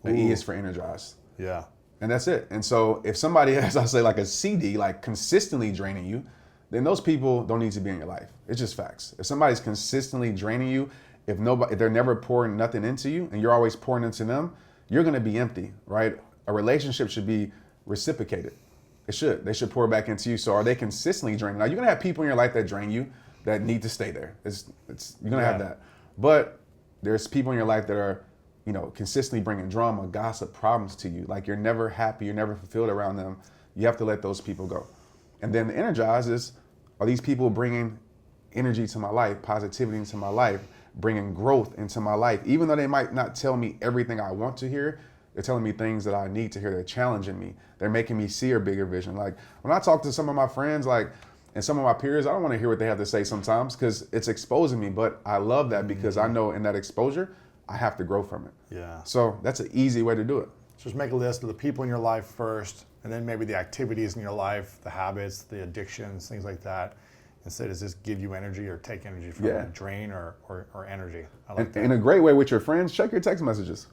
an E is for energize. Yeah. And that's it. And so if somebody has, I say, like a CD, like consistently draining you, then those people don't need to be in your life. It's just facts. If somebody's consistently draining you, if they're never pouring nothing into you and you're always pouring into them, you're going to be empty, right? A relationship should be reciprocated. It should. They should pour back into you. So are they consistently draining? Now, you're going to have people in your life that drain you that need to stay there. You're going to have that. But there's people in your life that are, consistently bringing drama, gossip, problems to you. Like, you're never happy, you're never fulfilled around them. You have to let those people go. And then the energize is, are these people bringing energy to my life, positivity into my life, bringing growth into my life? Even though they might not tell me everything I want to hear, they're telling me things that I need to hear. They're challenging me. They're making me see a bigger vision. Like, when I talk to some of my friends, like, and some of my peers, I don't want to hear what they have to say sometimes, because it's exposing me. But I love that, because I know in that exposure, I have to grow from it. Yeah. So that's an easy way to do it. Just make a list of the people in your life first, and then maybe the activities in your life, the habits, the addictions, things like that. Instead, does this give you energy or take energy from it, drain or energy? I like that. In a great way with your friends, check your text messages,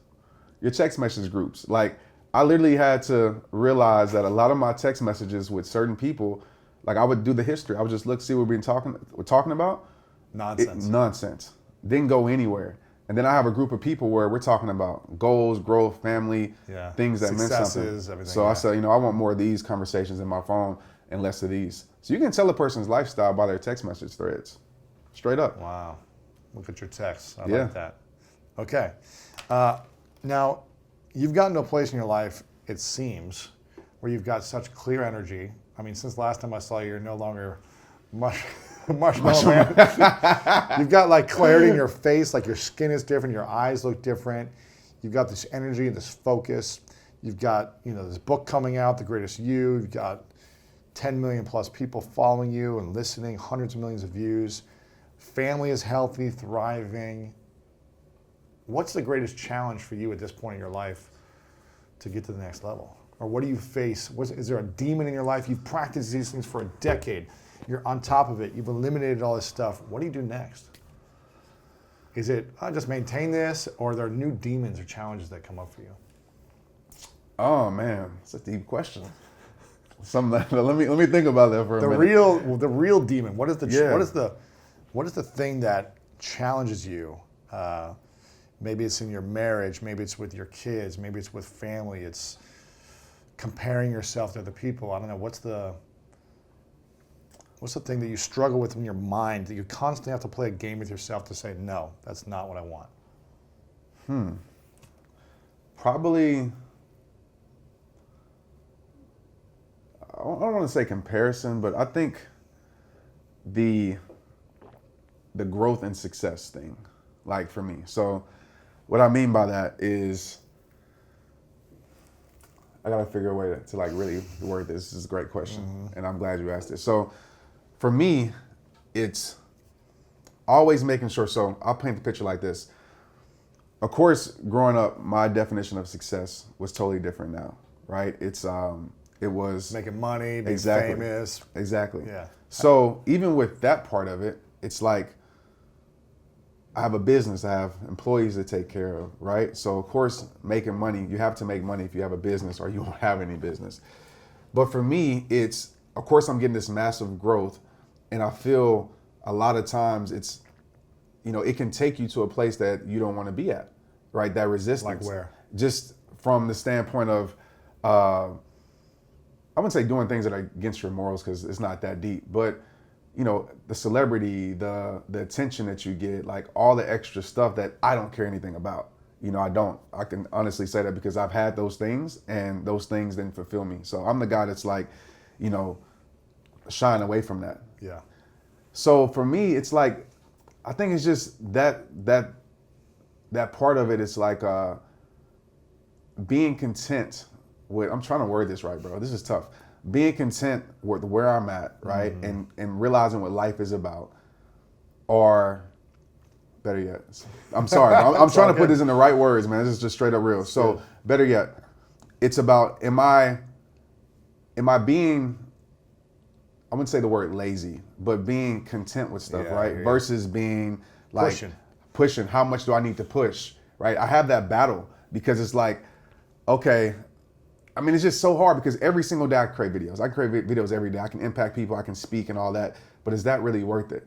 your text message groups. Like, I literally had to realize that a lot of my text messages with certain people, like, I would do the history. I would just look, see what we're talking about. Nonsense. Didn't go anywhere. And then I have a group of people where we're talking about goals, growth, family, things that meant something. Everything. So I said, I want more of these conversations in my phone and less of these. So you can tell a person's lifestyle by their text message threads. Straight up. Wow. Look at your texts. I like that. Okay. Now, you've gotten to a place in your life, it seems, where you've got such clear energy. I mean, since last time I saw you, you're no longer marshmallow man. You've got, like, clarity in your face, like your skin is different, your eyes look different. You've got this energy and this focus. You've got, this book coming out, The Greatest You. You've got 10 million plus people following you and listening, hundreds of millions of views. Family is healthy, thriving. What's the greatest challenge for you at this point in your life to get to the next level? Or what do you face? Is there a demon in your life? You've practiced these things for a decade. You're on top of it. You've eliminated all this stuff. What do you do next? Is it, just maintain this, or are there new demons or challenges that come up for you? Oh man, it's a deep question. Let me think about that for a minute. The real demon. What is the thing that challenges you? Maybe it's in your marriage. Maybe it's with your kids. Maybe it's with family. It's comparing yourself to other people. I don't know. What's the thing that you struggle with in your mind that you constantly have to play a game with yourself to say, no, that's not what I want? Probably, I don't want to say comparison, but I think the growth and success thing, like, for me. So what I mean by that is, I gotta figure a way to like really word this. This is a great question, and I'm glad you asked it. So for me, it's always making sure. So I'll paint the picture like this. Of course, growing up, my definition of success was totally different now, right? It was making money, being exactly, famous. Exactly. Yeah. So even with that part of it, it's like I have a business, I have employees to take care of, right? So of course, making money, you have to make money if you have a business or you won't have any business. But for me, it's, of course, I'm getting this massive growth, and I feel a lot of times it's, it can take you to a place that you don't want to be at, right? That resistance. Like where? Just from the standpoint of, I wouldn't say doing things that are against your morals because it's not that deep, but the celebrity, the attention that you get, like all the extra stuff that I don't care anything about. I don't. I can honestly say that because I've had those things and those things didn't fulfill me. So I'm the guy that's like, shying away from that. Yeah. So for me, it's like, I think it's just that part of it is like being content with, I'm trying to word this right, bro. This is tough. Being content with where I'm at, right? And realizing what life is about. Or better yet, I'm sorry, I'm trying to put this in the right words, man. This is just straight up real. So better yet, it's about, am I being, I wouldn't say the word lazy, but being content with stuff, right? Versus being like pushing. How much do I need to push, right? I have that battle because it's like, okay, I mean, it's just so hard because every single day I create videos. I create videos every day. I can impact people, I can speak and all that, but is that really worth it?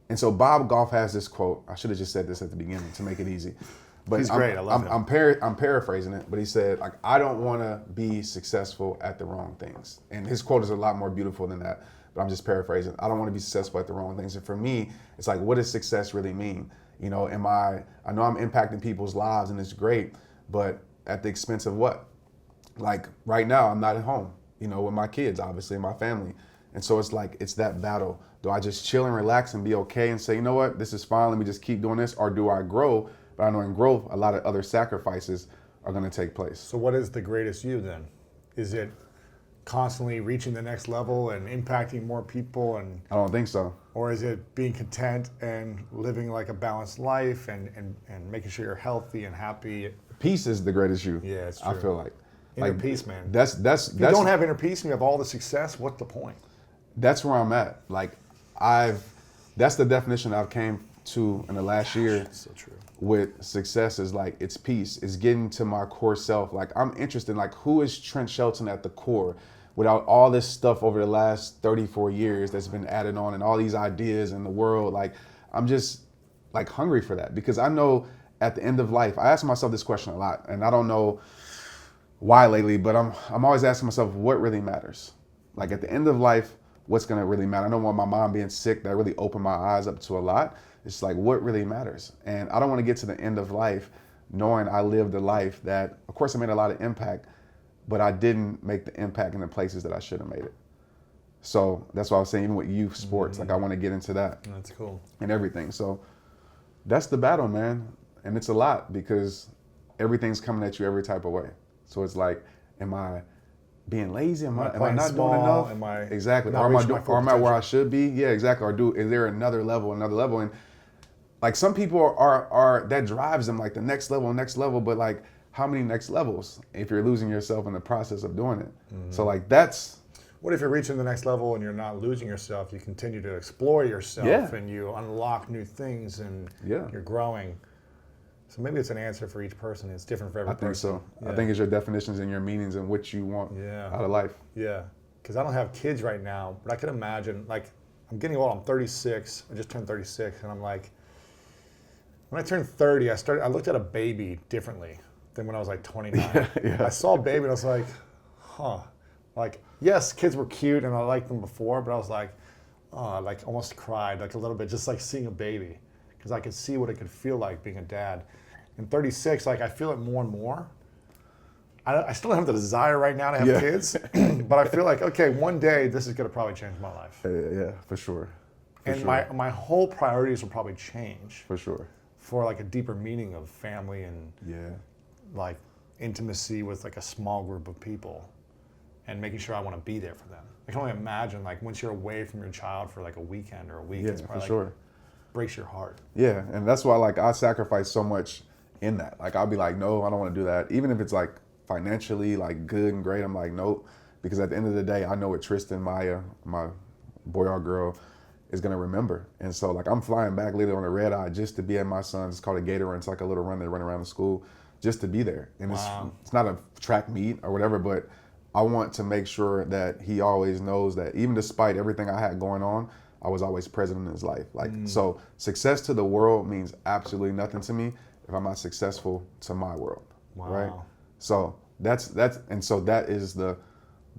And so Bob Goff has this quote. I should have just said this at the beginning to make it easy. But he's great. I love him. I'm paraphrasing it, but he said, like, I don't want to be successful at the wrong things. And his quote is a lot more beautiful than that, but I'm just paraphrasing. I don't want to be successful at the wrong things. And for me, it's like, what does success really mean? I know I'm impacting people's lives and it's great, but at the expense of what? Like right now, I'm not at home, with my kids, obviously, my family. And so it's like, it's that battle. Do I just chill and relax and be okay and say, you know what, this is fine, let me just keep doing this? Or do I grow? But I know in growth, a lot of other sacrifices are going to take place. So what is the greatest you then? Is it constantly reaching the next level and impacting more people? And I don't think so. Or is it being content and living like a balanced life and making sure you're healthy and happy? Peace is the greatest you. Yeah, it's true. I feel like. Inner peace, man. If you don't have inner peace and you have all the success, what's the point? That's where I'm at. Like that's the definition I've came to in the last year. So true. With success is like, it's peace. It's getting to my core self. Like I'm interested in like, who is Trent Shelton at the core without all this stuff over the last 34 years that's been added on and all these ideas in the world. Like I'm just like hungry for that because I know at the end of life, I ask myself this question a lot and I don't know why lately, but I'm always asking myself what really matters. Like at the end of life, what's gonna really matter? I know when my mom being sick, that really opened my eyes up to a lot. It's like, what really matters? And I don't wanna get to the end of life knowing I lived a life that, of course I made a lot of impact, but I didn't make the impact in the places that I should have made it. So that's why I was saying, even with youth sports, like I wanna get into that. That's cool. And everything. So that's the battle, man. And it's a lot because everything's coming at you every type of way. So it's like, am I being lazy? Am I not doing enough? Am I exactly? Or am I where I should be? Yeah, exactly. Or is there another level? And like some people are that drives them like the next level, but like how many next levels if you're losing yourself in the process of doing it? So like that's. What if you're reaching the next level and you're not losing yourself? You continue to explore yourself and you unlock new things and you're growing. So maybe it's an answer for each person. It's different for every person. I think so. Yeah. I think it's your definitions and your meanings and what you want out of life. Yeah, because I don't have kids right now, but I can imagine, like, I'm getting old. I'm 36. I just turned 36, and I'm like, when I turned 30, I looked at a baby differently than when I was like 29. I saw a baby and I was like, huh. Like, yes, kids were cute and I liked them before, but I was like, oh, like almost cried like a little bit, just like seeing a baby, because I could see what it could feel like being a dad. And 36, like I feel it more and more. I still don't have the desire right now to have kids, but I feel like, okay, one day this is going to probably change my life. Yeah, for sure. My whole priorities will probably change. For sure. For like a deeper meaning of family and like intimacy with like a small group of people and making sure I want to be there for them. I can only imagine like once you're away from your child for like a weekend or a week, it's probably for sure. breaks your heart. Yeah, and that's why like I sacrifice so much in that. Like I'll be like, no, I don't want to do that. Even if it's like financially like good and great, I'm like, nope. Because at the end of the day, I know what Tristan, Maya, my boy or girl, is gonna remember. And so like I'm flying back literally on a red eye just to be at my son's. It's called a Gator Run. It's like a little run they run around the school just to be there. And it's not a track meet or whatever, but I want to make sure that he always knows that even despite everything I had going on, I was always present in his life. Like, so success to the world means absolutely nothing to me if I'm not successful to my world, right? So so that is the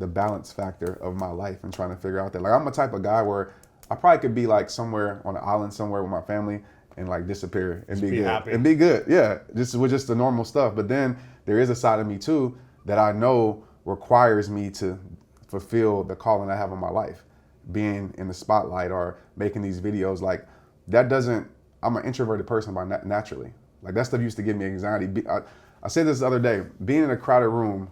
balance factor of my life and trying to figure out that. Like, I'm a type of guy where I probably could be like somewhere on an island somewhere with my family and like disappear and be good. Happy. And be good, yeah, just with just the normal stuff. But then there is a side of me too that I know requires me to fulfill the calling I have in my life. Being in the spotlight or making these videos, like that doesn't, I'm an introverted person by naturally. Like that stuff used to give me anxiety. I said this the other day, being in a crowded room,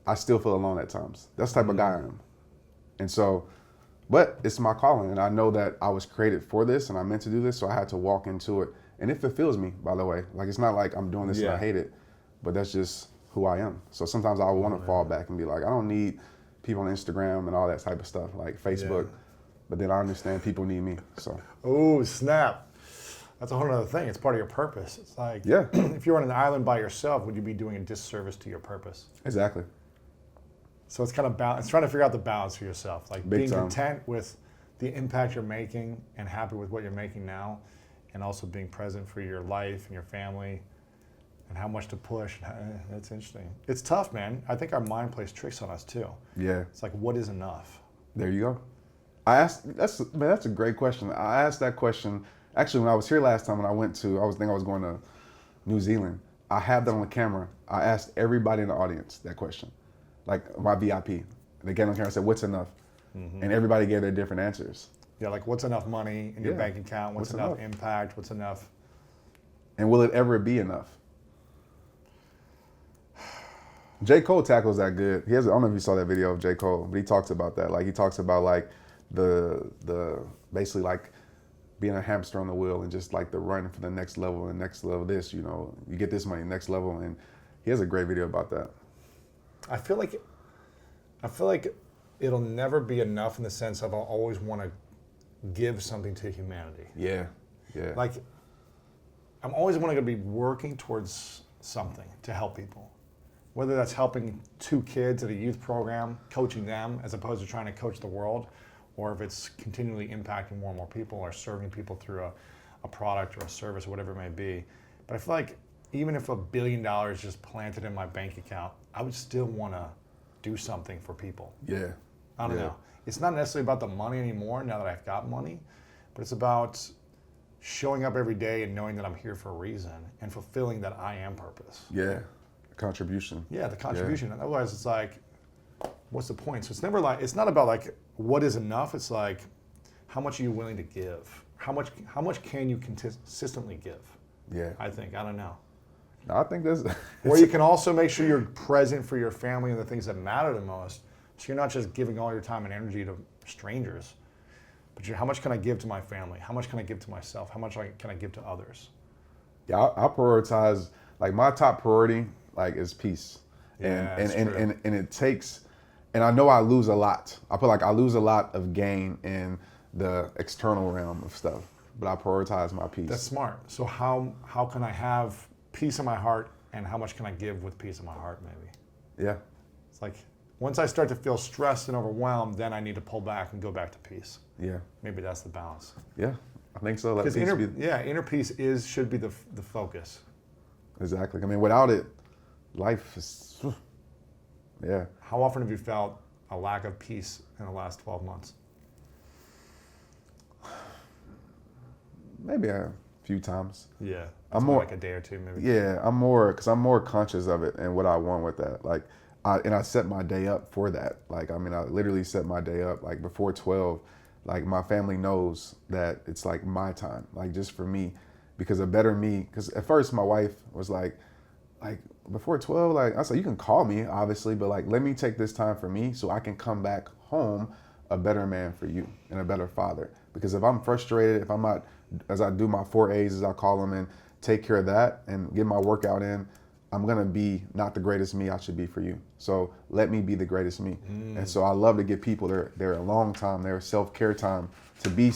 I still feel alone at times. That's the type of guy I am. And so, but it's my calling and I know that I was created for this and I'm meant to do this, so I had to walk into it. And it fulfills me, by the way. Like it's not like I'm doing this and I hate it, but that's just who I am. So sometimes I want to fall back and be like, I don't need people on Instagram and all that type of stuff, like Facebook. But then I understand people need me, so. Oh, snap. That's a whole other thing. It's part of your purpose. It's like, if you're on an island by yourself, would you be doing a disservice to your purpose? Exactly. So it's kind of it's trying to figure out the balance for yourself. Like Big being time. content with the impact you're making and happy with what you're making now, and also being present for your life and your family and how much to push. That's interesting. It's tough, man. I think our mind plays tricks on us too. Yeah. It's like, what is enough? There you go. That's a great question. I asked that question actually when I was here last time, when I was going to New Zealand. I had that on the camera. I asked everybody in the audience that question, like my VIP. They came on camera and said, "What's enough?" And everybody gave their different answers. Yeah, like what's enough money in your bank account? What's enough impact? What's enough? And will it ever be enough? J. Cole tackles that good. I don't know if you saw that video of J. Cole, but he talks about that. Like he talks about like the basically like being a hamster on the wheel and just like the run for the next level and next level this, you know, you get this money, next level. And he has a great video about that. I feel like it'll never be enough in the sense of I'll always want to give something to humanity. Yeah. Like I'm always want to be working towards something to help people. Whether that's helping 2 kids at a youth program, coaching them as opposed to trying to coach the world, or if it's continually impacting more and more people or serving people through a product or a service or whatever it may be. But I feel like even if $1 billion just planted in my bank account, I would still want to do something for people. Yeah. I don't know. It's not necessarily about the money anymore now that I've got money, but it's about showing up every day and knowing that I'm here for a reason and fulfilling that I am purpose. Yeah. Contribution. Yeah, the contribution. And otherwise it's like, what's the point? So it's not about like what is enough. It's like, how much are you willing to give? How much can you consistently give? Yeah. I don't know. I think that's. Or you can also make sure you're present for your family and the things that matter the most. So you're not just giving all your time and energy to strangers, but how much can I give to my family? How much can I give to myself? How much can I give to others? Yeah, I prioritize, like my top priority like is peace. And it takes, and I know I lose a lot. I feel like I lose a lot of gain in the external realm of stuff, but I prioritize my peace. That's smart. So how can I have peace in my heart, and how much can I give with peace in my heart, maybe? Yeah. It's like, once I start to feel stressed and overwhelmed, then I need to pull back and go back to peace. Yeah. Maybe that's the balance. Yeah, I think so. Because inner peace should be the focus. Exactly. I mean, without it, life is, yeah. How often have you felt a lack of peace in the last 12 months? Maybe a few times. Yeah. I'm more like a day or two, maybe. Yeah, I'm more conscious of it and what I want with that. Like, I set my day up for that. Like, I mean, I literally set my day up like before 12. Like, my family knows that it's like my time, like just for me, because a better me. Because at first my wife was like before 12, like I said, you can call me obviously, but like let me take this time for me so I can come back home a better man for you and a better father. Because if I'm frustrated, if I'm not, as I do my 4 A's, as I call them, and take care of that and get my workout in, I'm gonna be not the greatest me I should be for you. So let me be the greatest me. And so I love to give people their alone time, their self-care time, to be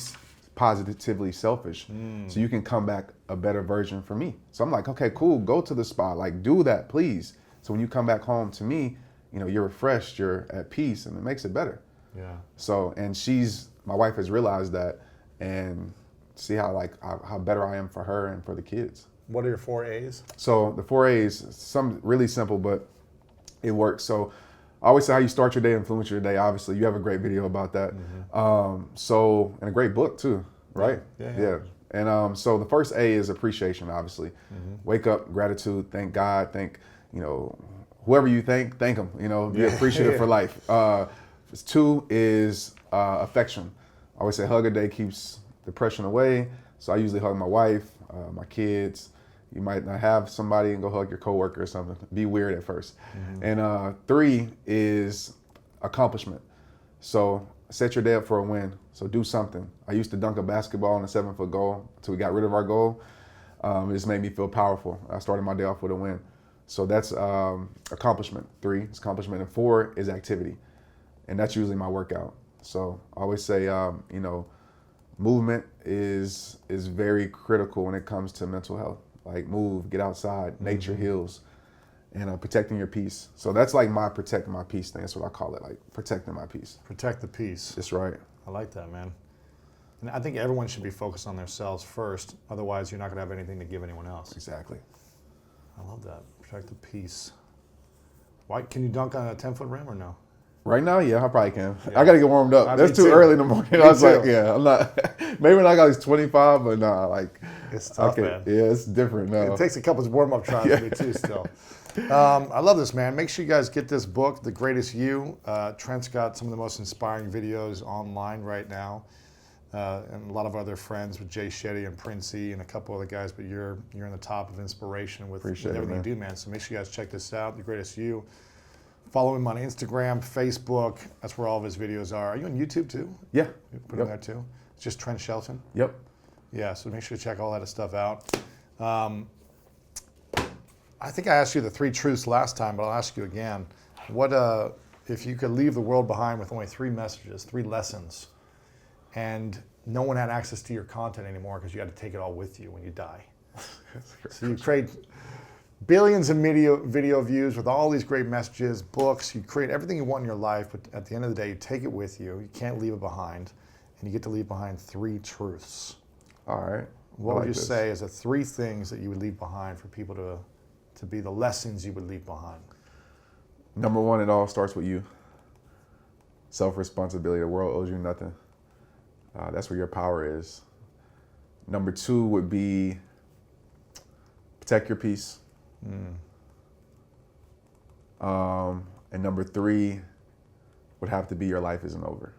positively selfish, so you can come back a better version for me. So I'm like, okay, cool, go to the spa, like do that, please. So when you come back home to me, you know, you're refreshed, you're at peace, and it makes it better. Yeah. So, and my wife has realized that, and see how better I am for her and for the kids. What are your 4 A's? So the 4 A's, some really simple, but it works. So I always say how you start your day influence your day. Obviously, you have a great video about that. And a great book too, right? Yeah. And so the first A is appreciation, obviously. Wake up, gratitude, thank God, thank, you know, whoever you thank them, you know, be appreciative for life. 2 is affection. I always say hug a day keeps depression away. So I usually hug my wife, my kids. You might not have somebody, and go hug your coworker or something. Be weird at first. And 3 is accomplishment. So set your day up for a win. So do something. I used to dunk a basketball on a 7-foot goal until we got rid of our goal. It just made me feel powerful. I started my day off with a win. So that's accomplishment. 3 is accomplishment, and 4 is activity. And that's usually my workout. So I always say, you know, movement is very critical when it comes to mental health. Like move, get outside, nature heals, and protecting your peace. So that's like my protecting my peace thing. That's what I call it, like protecting my peace. Protect the peace. That's right. I like that, man. And I think everyone should be focused on themselves first. Otherwise, you're not going to have anything to give anyone else. Exactly. I love that. Protect the peace. Why can you dunk on a 10-foot rim or no? Right now, yeah, I probably can. Yeah. I got to get warmed up. That's too too. early in the morning. I was like, yeah, I'm not. Maybe when I got 25, but nah, like. It's tough, man. Yeah, it's different now. It takes a couple of warm-up tries for me too still. I love this, man. Make sure you guys get this book, The Greatest You. Trent's got some of the most inspiring videos online right now. And a lot of other friends with Jay Shetty and Princey and a couple other guys, but you're in the top of inspiration with everything you do, man. So make sure you guys check this out, The Greatest You. Follow him on Instagram, Facebook. That's where all of his videos are. Are you on YouTube too? Yeah. You put him there too? It's just Trent Shelton? Yep. Yeah, so make sure to check all that stuff out. I think I asked you the 3 truths last time, but I'll ask you again. What if you could leave the world behind with only 3 messages, 3 lessons, and no one had access to your content anymore because you had to take it all with you when you die? So you create billions of video views with all these great messages, books. You create everything you want in your life, but at the end of the day, you take it with you. You can't leave it behind, and you get to leave behind 3 truths. All right. What would you say is the 3 things that you would leave behind for people to be the lessons you would leave behind? Number 1, it all starts with you. Self-responsibility. The world owes you nothing. That's where your power is. Number 2 would be protect your peace. And number 3 would have to be your life isn't over.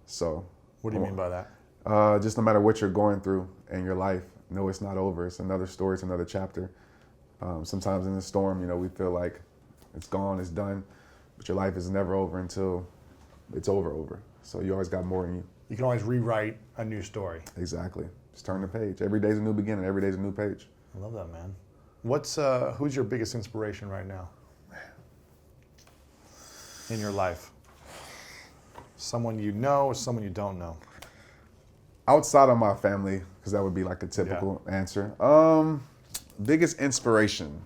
So. What do you mean by that? Just no matter what you're going through in your life, no, it's not over. It's another story. It's another chapter. Sometimes in the storm, you know, we feel like it's gone, it's done, but your life is never over until it's over. So you always got more in you. You can always rewrite a new story. Exactly. Just turn the page. Every day's a new beginning. Every day's a new page. I love that, man. Who's your biggest inspiration right now in your life? Someone you know or someone you don't know? Outside of my family, because that would be like a typical answer. Biggest inspiration.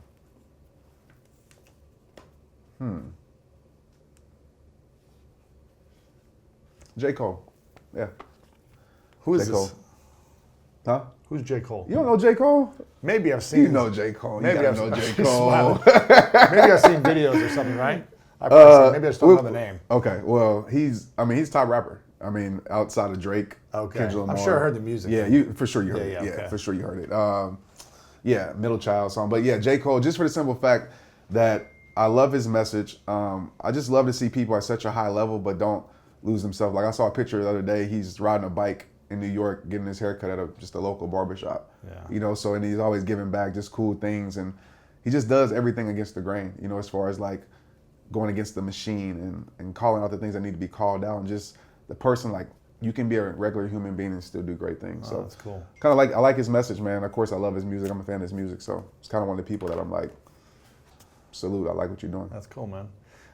J. Cole. Yeah. Who is J. this? Cole. Huh? Who's J. Cole? You don't know J. Cole? Maybe I've seen. You know J. Cole. Maybe I've know J. Cole. Maybe I've seen videos or something, right? Maybe I just don't know the name. Okay, well, he's top rapper. I mean, outside of Drake, okay. Kendrick Lamar. I'm sure I heard the music. Yeah, for sure you heard it. Yeah, okay. for sure you heard it. Yeah, Middle Child song. But yeah, J. Cole, just for the simple fact that I love his message. I just love to see people at such a high level, but don't lose themselves. Like I saw a picture the other day, he's riding a bike in New York, getting his haircut at just a local barbershop. Yeah. You know, so, and he's always giving back just cool things. And he just does everything against the grain, you know, as far as like going against the machine and calling out the things that need to be called out. And just the person like you can be a regular human being and still do great things. Oh, So that's cool. kind of like, I like his message, man. Of course, I love his music. I'm a fan of his music. So it's kind of one of the people that I'm like, salute. I like what you're doing. That's cool, man.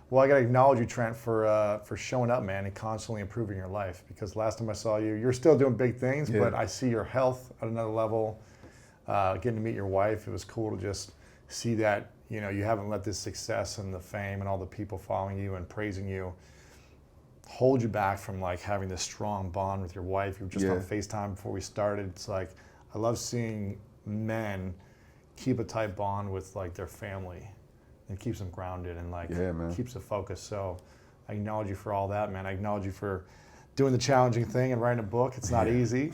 Well, I got to acknowledge you, Trent, for showing up, man, and constantly improving your life. Because last time I saw you, you're still doing big things, Yeah. but I see your health at another level. Getting to meet your wife, it was cool to just see that, you know, you haven't let this success and the fame and all the people following you and praising you hold you back from like having this strong bond with your wife. You were just on FaceTime before we started. It's like, I love seeing men keep a tight bond with like their family. It keeps them grounded and like keeps the focus. So I acknowledge you for all that, man. I acknowledge you for doing the challenging thing and writing a book. It's not easy.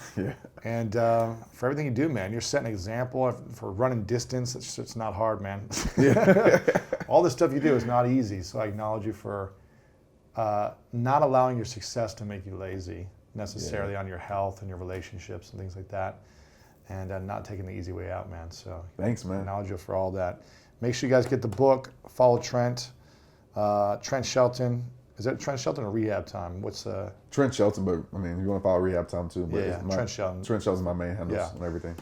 And for everything you do, man. You're setting an example for running distance. It's not hard, man. All the stuff you do is not easy. So I acknowledge you for not allowing your success to make you lazy necessarily on your health and your relationships and things like that. And not taking the easy way out, man. So thanks, man. I acknowledge you for all that. Make sure you guys get the book. Follow Trent. Trent Shelton. Is that Trent Shelton or Rehab Time? What's Trent Shelton, but I mean, you want to follow Rehab Time too. But Trent Shelton. Trent Shelton's my main handles and everything.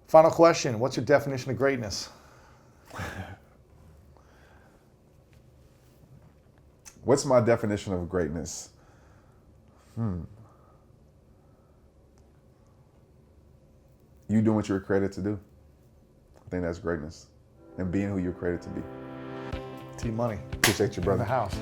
Final question. What's your definition of greatness? What's my definition of greatness? You doing what you're created to do. I think that's greatness. And being who you're created to be. T-Money. Appreciate you, In the brother. house.